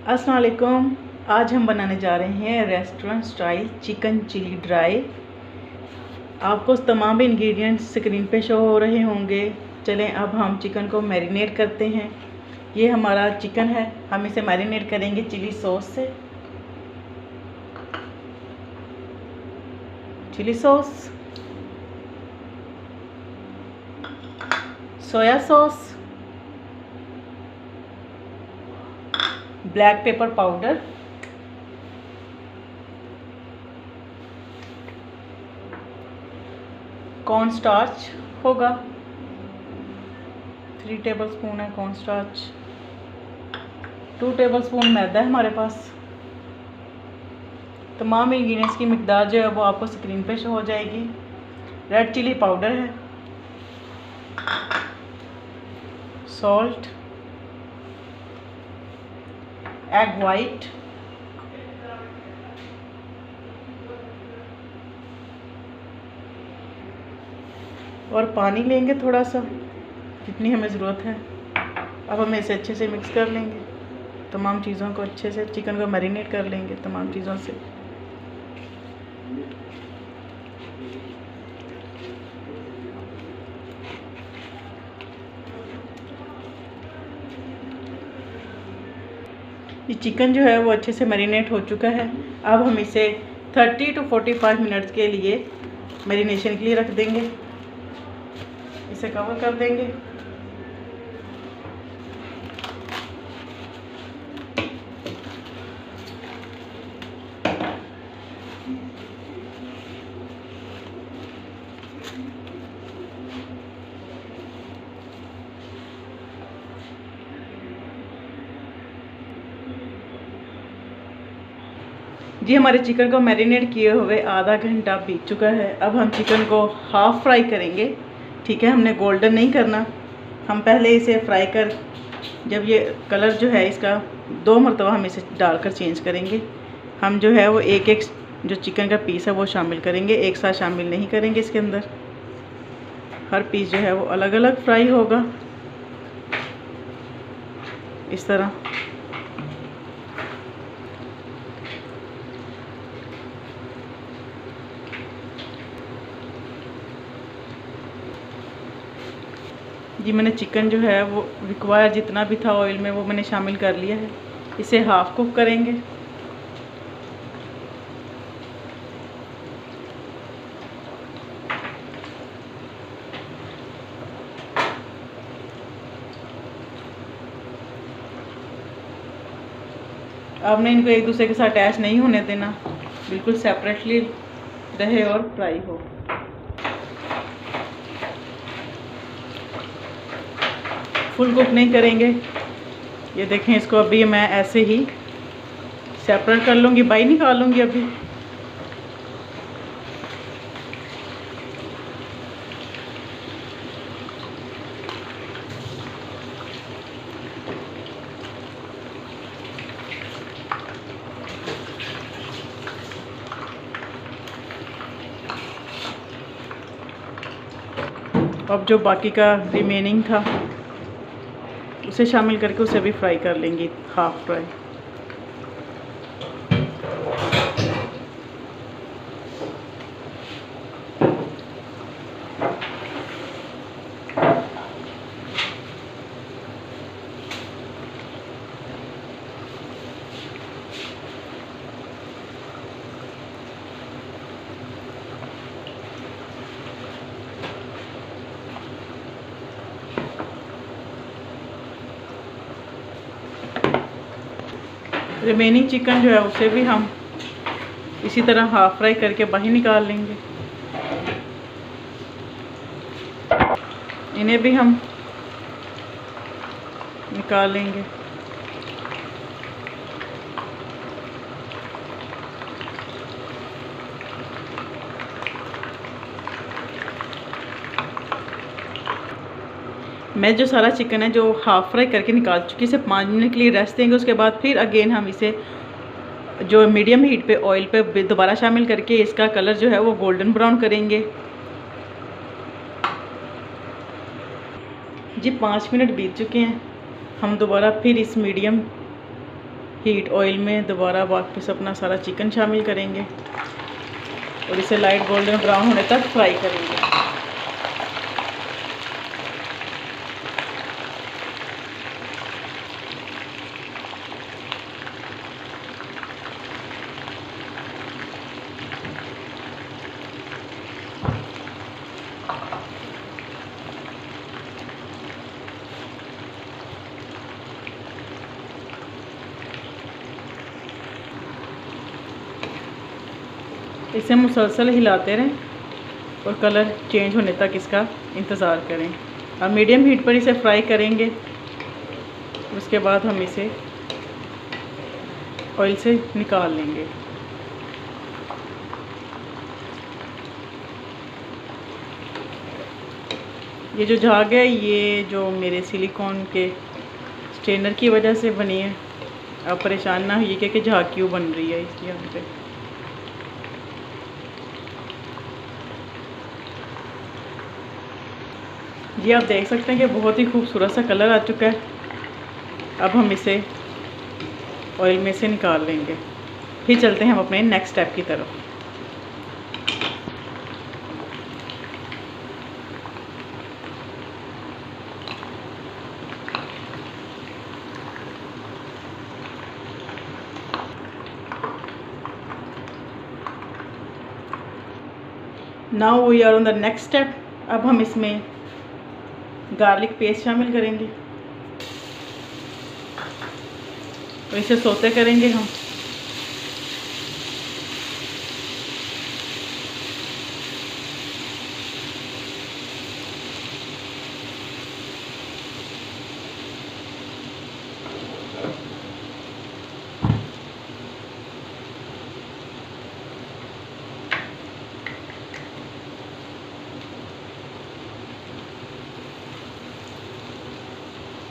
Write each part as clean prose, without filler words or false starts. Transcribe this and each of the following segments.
अस्सलाम वालेकुम। आज हम बनाने जा रहे हैं restaurant style chicken chilli dry. आपको तमाम इंग्रेडिएंट्स स्क्रीन पे शो हो रहे होंगे। चलें अब हम चिकन को मैरिनेट करते हैं। ये हमारा चिकन है, हम इसे मैरिनेट करेंगे चिली सॉस से। Chilli sauce, soya sauce, black pepper powder, corn starch होगा 3 टेबलस्पून है कॉर्न स्टार्च, 2 टेबलस्पून मैदा है हमारे पास। तमाम इंग्रेडिएंट्स की मिकदार जो है वो आपको स्क्रीन पे शो हो जाएगी। रेड चिली पाउडर है, सॉल्ट, एग वाइट, और पानी लेंगे थोड़ा सा जितनी हमें ज़रूरत है। अब हम इसे अच्छे से मिक्स कर लेंगे, तमाम चीज़ों को अच्छे से, चिकन को मैरिनेट कर लेंगे तमाम चीज़ों से। ये चिकन जो है वो अच्छे से मैरिनेट हो चुका है। अब हम इसे 30 to 45 मिनट्स के लिए मैरिनेशन के लिए रख देंगे। इसे कवर कर देंगे। जी हमारे चिकन को मैरिनेट किए हुए आधा घंटा बीत चुका है। अब हम चिकन को हाफ़ फ्राई करेंगे। ठीक है, हमने गोल्डन नहीं करना, हम पहले इसे फ्राई कर, जब ये कलर जो है इसका 2 मरतबा हम इसे डालकर चेंज करेंगे। हम जो है वो एक एक जो चिकन का पीस है वो शामिल करेंगे, एक साथ शामिल नहीं करेंगे। इसके अंदर हर पीस जो है वो अलग अलग फ्राई होगा इस तरह। जी मैंने चिकन जो है वो रिक्वायर जितना भी था ऑयल में वो मैंने शामिल कर लिया है। इसे हाफ़ कुक करेंगे। आपने इनको एक दूसरे के साथ अटैच नहीं होने देना, बिल्कुल सेपरेटली रहे और फ्राई हो। फुल कुक नहीं करेंगे। ये देखें, इसको अभी मैं ऐसे ही सेपरेट कर लूँगी, बाई निकाल लूँगी अभी। अब जो बाकी का रिमेनिंग था उसे शामिल करके उसे भी फ्राई कर लेंगी, हाफ फ्राई। रिमेनिंग चिकन जो है उसे भी हम इसी तरह हाफ फ्राई करके बाहर निकाल लेंगे। इन्हें भी हम निकाल लेंगे। मैं जो सारा चिकन है जो हाफ़ फ्राई करके निकाल चुकी, इसे 5 मिनट के लिए रेस्ट देंगे। उसके बाद फिर अगेन हम इसे जो मीडियम हीट पे ऑयल पे दोबारा शामिल करके इसका कलर जो है वो गोल्डन ब्राउन करेंगे। जी 5 मिनट बीत चुके हैं। हम दोबारा फिर इस मीडियम हीट ऑयल में दोबारा वापस अपना सारा चिकन शामिल करेंगे और इसे लाइट गोल्डन ब्राउन होने तक फ्राई करेंगे। इसे मुसलसल हिलाते रहें और कलर चेंज होने तक इसका इंतज़ार करें और मीडियम हीट पर इसे फ्राई करेंगे। उसके बाद हम इसे ऑयल से निकाल लेंगे। ये जो झाग है ये जो मेरे सिलिकॉन के स्ट्रेनर की वजह से बनी है। आप परेशान ना होइए कि झाग क्यों बन रही है इसकी यहाँ पे। ये आप देख सकते हैं कि बहुत ही खूबसूरत सा कलर आ चुका है। अब हम इसे ऑयल में से निकाल लेंगे। फिर चलते हैं हम अपने नेक्स्ट स्टेप की तरफ। Now we are on the next step. अब हम इसमें गार्लिक पेस्ट शामिल करेंगे और इसे सौते करेंगे हम।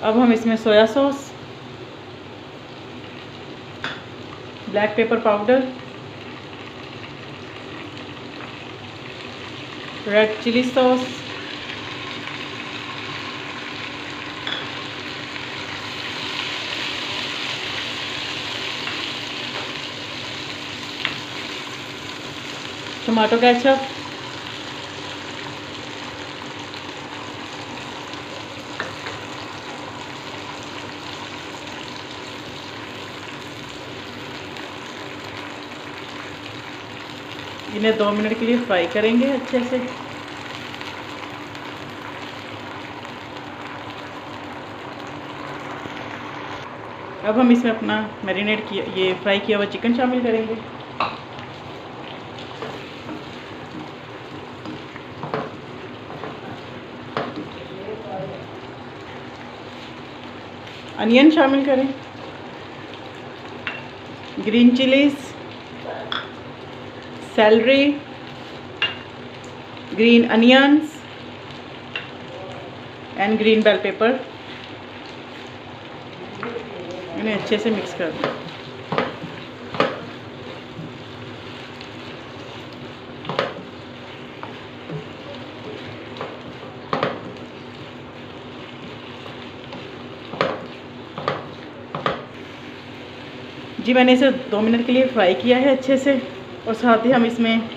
अब हम इसमें soya sauce, black pepper powder, red chilli sauce, tomato ketchup, इन्हें 2 मिनट के लिए फ्राई करेंगे अच्छे से। अब हम इसमें अपना मैरिनेट किया ये फ्राई किया हुआ चिकन शामिल करेंगे। अनियन शामिल करें, green chillies, celery, green onions and green bell pepper। इन्हें अच्छे से मिक्स कर दें। जी मैंने इसे 2 मिनट के लिए फ्राई किया है अच्छे से और साथ ही हम इसमें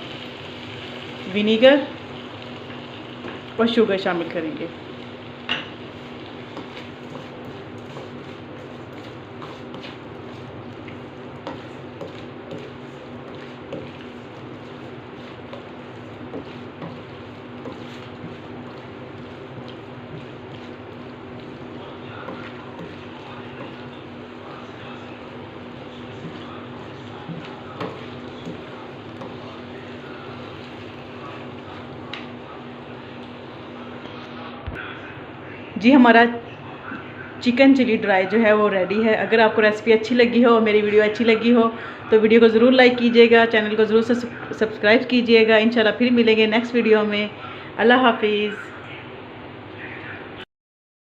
विनीगर और शुगर शामिल करेंगे। जी हमारा चिकन चिली ड्राई जो है वो रेडी है। अगर आपको रेसिपी अच्छी लगी हो, मेरी वीडियो अच्छी लगी हो तो वीडियो को ज़रूर लाइक कीजिएगा, चैनल को ज़रूर सब्सक्राइब कीजिएगा। इंशाल्लाह फिर मिलेंगे नेक्स्ट वीडियो में। अल्लाह हाफिज़।